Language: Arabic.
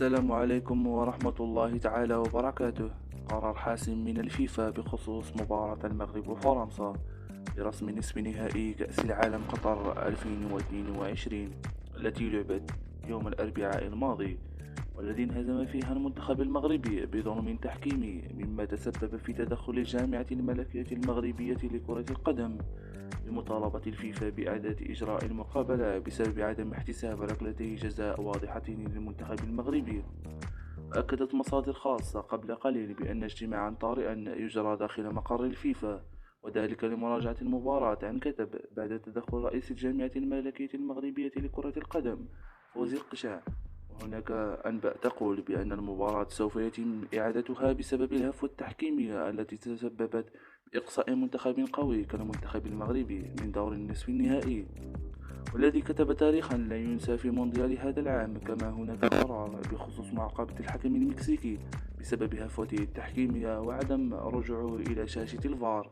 السلام عليكم ورحمة الله تعالى وبركاته. قرار حاسم من الفيفا بخصوص مباراة المغرب وفرنسا لرسم نصف نهائي كأس العالم قطر 2022 التي لعبت يوم الأربعاء الماضي، والذي انهزم فيها المنتخب المغربي بظلم تحكيمي، مما تسبب في تدخل الجامعة الملكية المغربية لكرة القدم بمطالبة الفيفا بإعادة إجراء المقابلة بسبب عدم احتساب ركلتي جزاء واضحتين للمنتخب المغربي. أكدت مصادر خاصة قبل قليل بأن اجتماعا طارئا يجرى داخل مقر الفيفا، وذلك لمراجعة المباراة عن كتب بعد تدخل رئيس الجامعة الملكية المغربية لكرة القدم فوزي القشاع. وهناك أنباء تقول بأن المباراة سوف يتم إعادتها بسبب الهفوة التحكيمية التي تسببت بإقصاء منتخب قوي كالمنتخب المغربي من دور النصف النهائي، والذي كتب تاريخا لا ينسى في مونديال هذا العام. كما هناك قرار بخصوص معاقبة الحكم المكسيكي بسبب هفوته التحكيمية وعدم رجوعه إلى شاشة الفار